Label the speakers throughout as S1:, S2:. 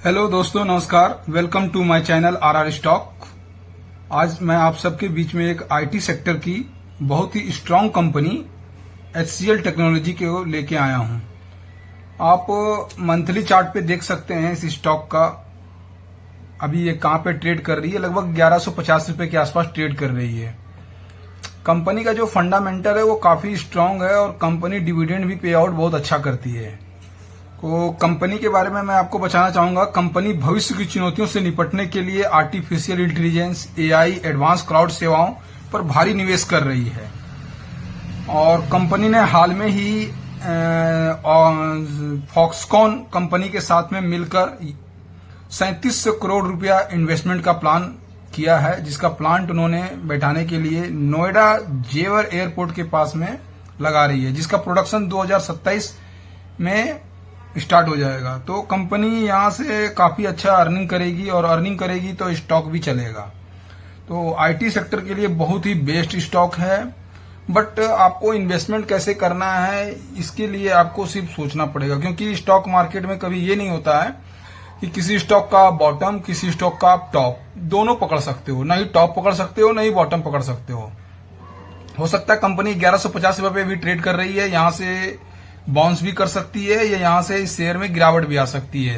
S1: Hello दोस्तों, नमस्कार। Welcome to my channel RR stock. आज मैं आप सबके बीच में एक आईटी सेक्टर की बहुत ही स्ट्रांग कंपनी एचसीएल टेक्नोलॉजी को लेके आया हूं। आप मंथली चार्ट पे देख सकते हैं इस स्टॉक का अभी ये कहां पे ट्रेड कर रही है। लगभग 1150 रुपए के आसपास ट्रेड कर रही है। कंपनी का जो फंडामेंटल है वो काफी स्ट्रांग है और कंपनी डिविडेंड भी पे आउट बहुत अच्छा करती है। तो कंपनी के बारे में मैं आपको बताना चाहूंगा। कंपनी भविष्य की चुनौतियों से निपटने के लिए artificial intelligence, AI, advance cloud सेवाओं पर भारी निवेश कर रही है। और कंपनी ने हाल में ही फॉक्सकॉन कंपनी के साथ में मिलकर 3700 करोड़ रुपया इन्वेस्टमेंट का प्लान किया है, जिसका प्लांट उन्होंने बैठाने के लिए नोएडा जेवर एयरपोर्ट के पास में लगा रही है, जिसका प्रोडक्शन 2027 में स्टार्ट हो जाएगा। तो कंपनी यहां से काफी अच्छा अर्निंग करेगी और अर्निंग करेगी तो स्टॉक भी चलेगा। तो आईटी सेक्टर के लिए बहुत ही बेस्ट स्टॉक है। बट आपको इन्वेस्टमेंट कैसे करना है इसके लिए आपको सिर्फ सोचना पड़ेगा, क्योंकि स्टॉक मार्केट में कभी ये नहीं होता है कि किसी स्टॉक का बॉटम, किसी स्टॉक का टॉप दोनों पकड़ सकते हो। ना ही टॉप पकड़ सकते हो, ना ही बॉटम पकड़ सकते हो सकता है कंपनी 1150 रुपए पे भी ट्रेड कर रही है, यहां से बाउंस भी कर सकती है या यहां से इस शेयर में गिरावट भी आ सकती है।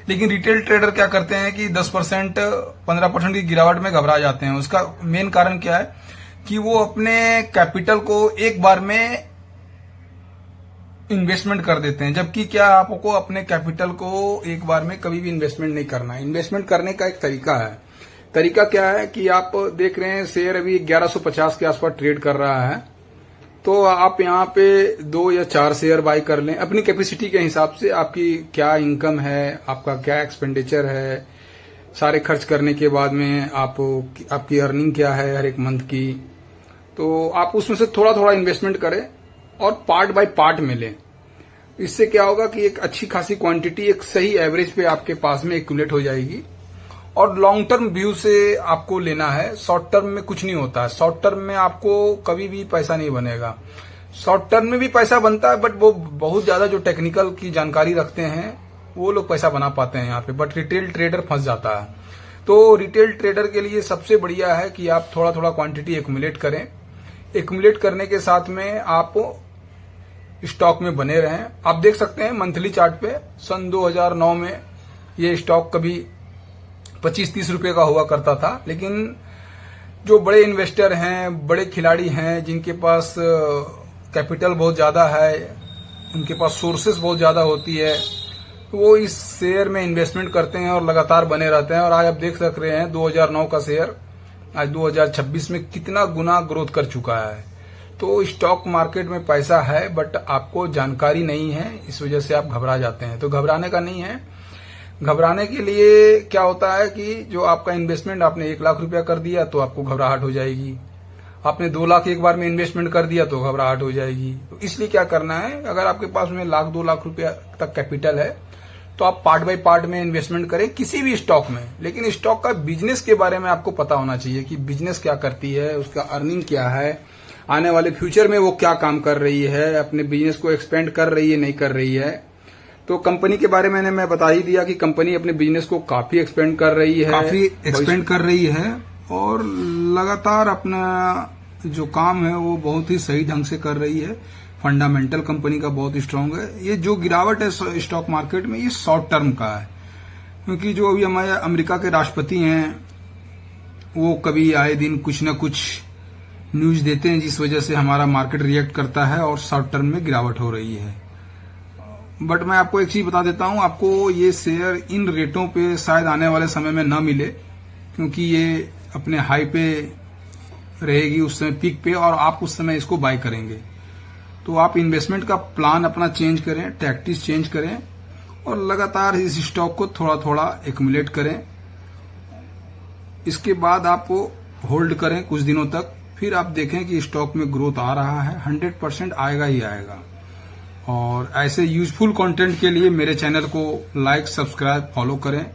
S1: लेकिन रिटेल ट्रेडर क्या करते हैं कि 10% 15% की गिरावट में घबरा जाते हैं। उसका मेन कारण क्या है कि वो अपने कैपिटल को एक बार में इन्वेस्टमेंट कर देते हैं, जबकि क्या आपको अपने कैपिटल को एक बार में कभी भी इन्वेस्टमेंट नहीं करना है। इन्वेस्टमेंट करने का एक तरीका है। तरीका क्या है कि आप देख रहे हैं शेयर अभी 1150 के आसपास ट्रेड कर रहा है, तो आप यहाँ पे 2 या 4 शेयर बाई कर लें अपनी कैपेसिटी के हिसाब से। आपकी क्या इनकम है, आपका क्या एक्सपेंडिचर है, सारे खर्च करने के बाद में आपकी अर्निंग क्या है हर एक मंथ की, तो आप उसमें से थोड़ा थोड़ा इन्वेस्टमेंट करें और पार्ट बाय पार्ट में लें। इससे क्या होगा कि एक अच्छी खासी क्वांटिटी एक सही एवरेज पे आपके पास में एक्यूमुलेट हो जाएगी। और लॉन्ग टर्म व्यू से आपको लेना है। शॉर्ट टर्म में कुछ नहीं होता है। शॉर्ट टर्म में आपको कभी भी पैसा नहीं बनेगा। शॉर्ट टर्म में भी पैसा बनता है, बट वो बहुत ज्यादा जो टेक्निकल की जानकारी रखते हैं वो लोग पैसा बना पाते हैं यहाँ पे, बट रिटेल ट्रेडर फंस जाता है। तो रिटेल ट्रेडर के लिए सबसे बढ़िया है कि आप थोड़ा थोड़ा क्वांटिटी एक्यूमुलेट करें। एक्यूमुलेट करने के साथ में आप स्टॉक में बने रहें। आप देख सकते हैं मंथली चार्ट पे सन 2009 में ये स्टॉक कभी 25-30 रुपए का हुआ करता था। लेकिन जो बड़े इन्वेस्टर हैं, बड़े खिलाड़ी हैं, जिनके पास कैपिटल बहुत ज्यादा है, उनके पास सोर्सेस बहुत ज्यादा होती है, तो वो इस शेयर में इन्वेस्टमेंट करते हैं और लगातार बने रहते हैं। और आज आप देख सक रहे हैं 2009 का शेयर आज 2026 में कितना गुना ग्रोथ कर चुका है। तो स्टॉक मार्केट में पैसा है, बट आपको जानकारी नहीं है, इस वजह से आप घबरा जाते हैं। तो घबराने का नहीं है। घबराने के लिए क्या होता है कि जो आपका इन्वेस्टमेंट आपने 1 लाख रुपया कर दिया तो आपको घबराहट हो जाएगी। आपने 2 लाख एक बार में इन्वेस्टमेंट कर दिया तो घबराहट हो जाएगी। तो इसलिए क्या करना है, अगर आपके पास में 1-2 लाख रुपया तक कैपिटल है तो आप पार्ट बाय पार्ट में इन्वेस्टमेंट करें किसी भी स्टॉक में। लेकिन स्टॉक का बिजनेस के बारे में आपको पता होना चाहिए कि बिजनेस क्या करती है, उसका अर्निंग क्या है, आने वाले फ्यूचर में वो क्या काम कर रही है, अपने बिजनेस को एक्सपेंड कर रही है नहीं कर रही है। तो कंपनी के बारे में मैं बता ही दिया कि कंपनी अपने बिजनेस को काफी एक्सपेंड कर रही है और लगातार अपना जो काम है वो बहुत ही सही ढंग से कर रही है। फंडामेंटल कंपनी का बहुत स्ट्रांग है। ये जो गिरावट है स्टॉक मार्केट में ये शॉर्ट टर्म का है, क्योंकि जो अभी हमारे अमेरिका के राष्ट्रपति हैं वो कभी आए दिन कुछ न कुछ न्यूज देते हैं, जिस वजह से हमारा मार्केट रिएक्ट करता है और शॉर्ट टर्म में गिरावट हो रही है। बट मैं आपको एक चीज बता देता हूं, आपको ये शेयर इन रेटों पे शायद आने वाले समय में न मिले, क्योंकि ये अपने हाई पे रहेगी उस समय, पीक पे, और आप उस समय इसको बाय करेंगे। तो आप इन्वेस्टमेंट का प्लान अपना चेंज करें, टैक्टिस चेंज करें और लगातार इस स्टॉक को थोड़ा थोड़ा एक्यूमुलेट करें। इसके बाद आपको होल्ड करें कुछ दिनों तक, फिर आप देखें कि स्टॉक में ग्रोथ आ रहा है। 100% आएगा ही आएगा। और ऐसे यूजफुल कंटेंट के लिए मेरे चैनल को लाइक, सब्सक्राइब, फॉलो करें।